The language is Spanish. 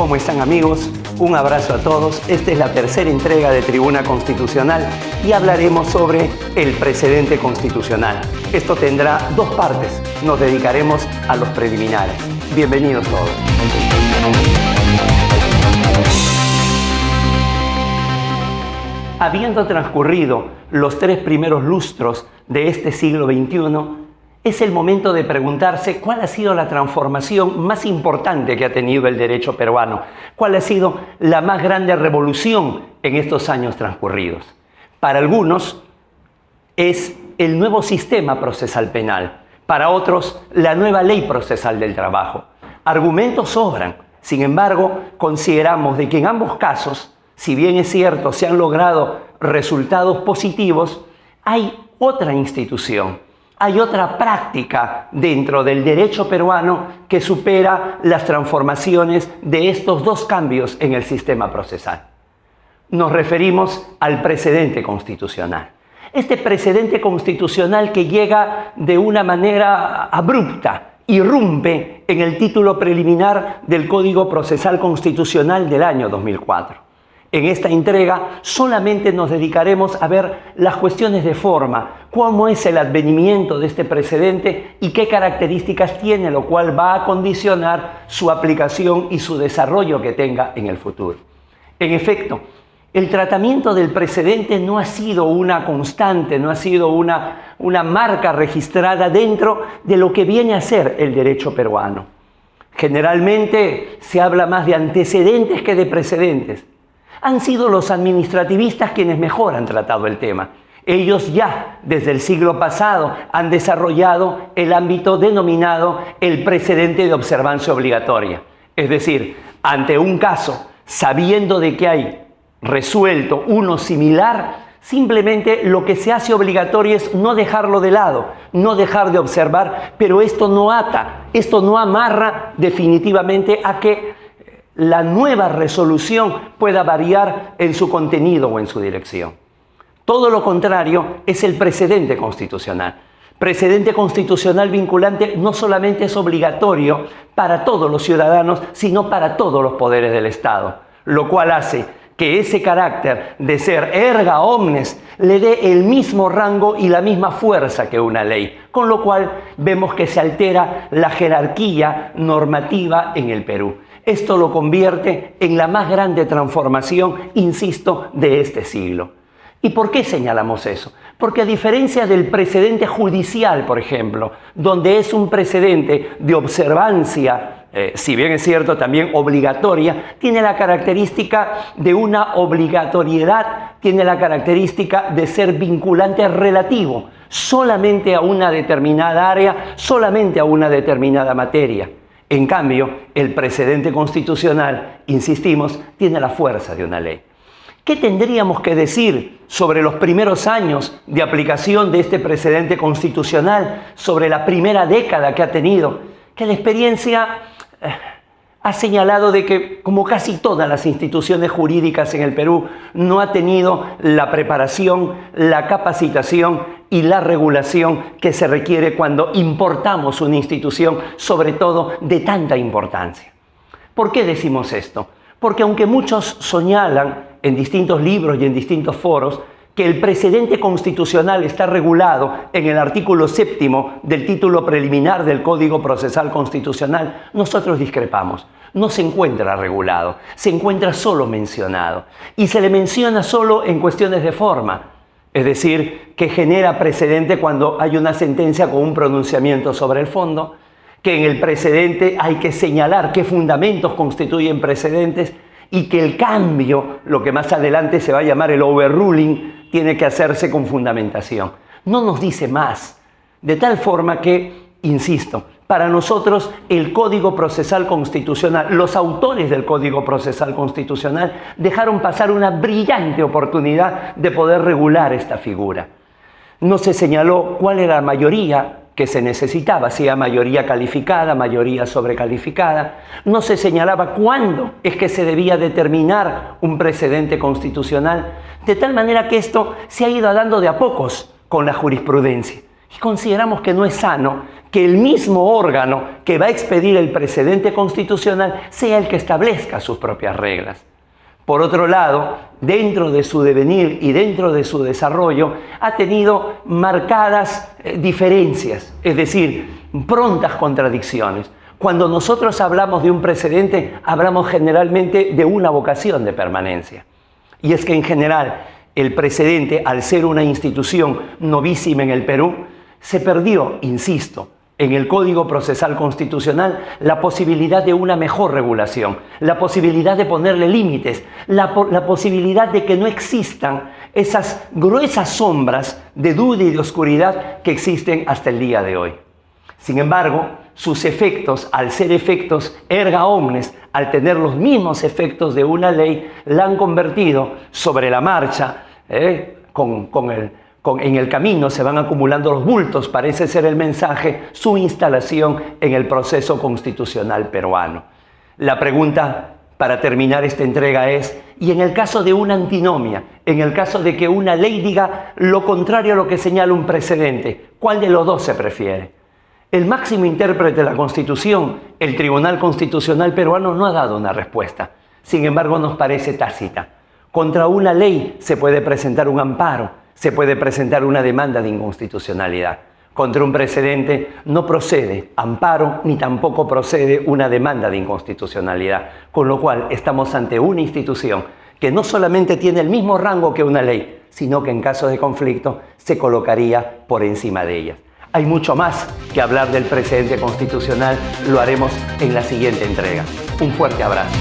¿Cómo están, amigos? Un abrazo a todos. Esta es la tercera entrega de Tribuna Constitucional y hablaremos sobre el precedente constitucional. Esto tendrá dos partes. Nos dedicaremos a los preliminares. Bienvenidos todos. Habiendo transcurrido los 3 primeros lustros de este siglo XXI, es el momento de preguntarse cuál ha sido la transformación más importante que ha tenido el derecho peruano, cuál ha sido la más grande revolución en estos años transcurridos. Para algunos es el nuevo sistema procesal penal, para otros la nueva ley procesal del trabajo. Argumentos sobran, sin embargo, consideramos de que en ambos casos, si bien es cierto, se han logrado resultados positivos, hay otra institución. Hay otra práctica dentro del derecho peruano que supera las transformaciones de estos dos cambios en el sistema procesal. Nos referimos al precedente constitucional. Este precedente constitucional que llega de una manera abrupta, irrumpe en el título preliminar del Código Procesal Constitucional del año 2004. En esta entrega solamente nos dedicaremos a ver las cuestiones de forma, cómo es el advenimiento de este precedente y qué características tiene, lo cual va a condicionar su aplicación y su desarrollo que tenga en el futuro. En efecto, el tratamiento del precedente no ha sido una constante, no ha sido una marca registrada dentro de lo que viene a ser el derecho peruano. Generalmente se habla más de antecedentes que de precedentes. Han sido los administrativistas quienes mejor han tratado el tema. Ellos ya, desde el siglo pasado, han desarrollado el ámbito denominado el precedente de observancia obligatoria. Es decir, ante un caso, sabiendo de que hay resuelto uno similar, simplemente lo que se hace obligatorio es no dejarlo de lado, no dejar de observar, pero esto no ata, esto no amarra definitivamente a que la nueva resolución pueda variar en su contenido o en su dirección. Todo lo contrario es el precedente constitucional. Precedente constitucional vinculante no solamente es obligatorio para todos los ciudadanos, sino para todos los poderes del Estado, lo cual hace que ese carácter de ser erga omnes le dé el mismo rango y la misma fuerza que una ley, con lo cual vemos que se altera la jerarquía normativa en el Perú. Esto lo convierte en la más grande transformación, insisto, de este siglo. ¿Y por qué señalamos eso? Porque a diferencia del precedente judicial, por ejemplo, donde es un precedente de observancia, si bien es cierto también obligatoria, tiene la característica de una obligatoriedad, tiene la característica de ser vinculante relativo, solamente a una determinada área, solamente a una determinada materia. En cambio, el precedente constitucional, insistimos, tiene la fuerza de una ley. ¿Qué tendríamos que decir sobre los primeros años de aplicación de este precedente constitucional, sobre la primera década que ha tenido? Que la experiencia ha señalado de que, como casi todas las instituciones jurídicas en el Perú, no ha tenido la preparación, la capacitación y la regulación que se requiere cuando importamos una institución, sobre todo de tanta importancia. ¿Por qué decimos esto? Porque aunque muchos señalan en distintos libros y en distintos foros que el precedente constitucional está regulado en el artículo 7º del título preliminar del Código Procesal Constitucional, nosotros discrepamos. No se encuentra regulado, se encuentra solo mencionado. Y se le menciona solo en cuestiones de forma, es decir, que genera precedente cuando hay una sentencia con un pronunciamiento sobre el fondo, que en el precedente hay que señalar qué fundamentos constituyen precedentes y que el cambio, lo que más adelante se va a llamar el overruling, tiene que hacerse con fundamentación. No nos dice más, de tal forma que, insisto, para nosotros el Código Procesal Constitucional, los autores del Código Procesal Constitucional dejaron pasar una brillante oportunidad de poder regular esta figura. No se señaló cuál era la mayoría que se necesitaba, sea mayoría calificada, mayoría sobrecalificada. No se señalaba cuándo es que se debía determinar un precedente constitucional, de tal manera que esto se ha ido dando de a pocos con la jurisprudencia. Y consideramos que no es sano que el mismo órgano que va a expedir el precedente constitucional sea el que establezca sus propias reglas. Por otro lado, dentro de su devenir y dentro de su desarrollo, ha tenido marcadas diferencias, es decir, prontas contradicciones. Cuando nosotros hablamos de un precedente, hablamos generalmente de una vocación de permanencia. Y es que en general, el precedente, al ser una institución novísima en el Perú, se perdió, insisto, en el Código Procesal Constitucional la posibilidad de una mejor regulación, la posibilidad de ponerle límites, la posibilidad de que no existan esas gruesas sombras de duda y de oscuridad que existen hasta el día de hoy. Sin embargo, sus efectos, al ser efectos erga omnes, al tener los mismos efectos de una ley, la han convertido sobre la marcha, en el camino se van acumulando los bultos, parece ser el mensaje, su instalación en el proceso constitucional peruano. La pregunta para terminar esta entrega es, y en el caso de una antinomia, en el caso de que una ley diga lo contrario a lo que señala un precedente, ¿cuál de los dos se prefiere? El máximo intérprete de la Constitución, el Tribunal Constitucional peruano, no ha dado una respuesta. Sin embargo, nos parece tácita. Contra una ley se puede presentar un amparo, se puede presentar una demanda de inconstitucionalidad. Contra un precedente no procede amparo ni tampoco procede una demanda de inconstitucionalidad. Con lo cual estamos ante una institución que no solamente tiene el mismo rango que una ley, sino que en caso de conflicto se colocaría por encima de ellas. Hay mucho más que hablar del precedente constitucional, lo haremos en la siguiente entrega. Un fuerte abrazo.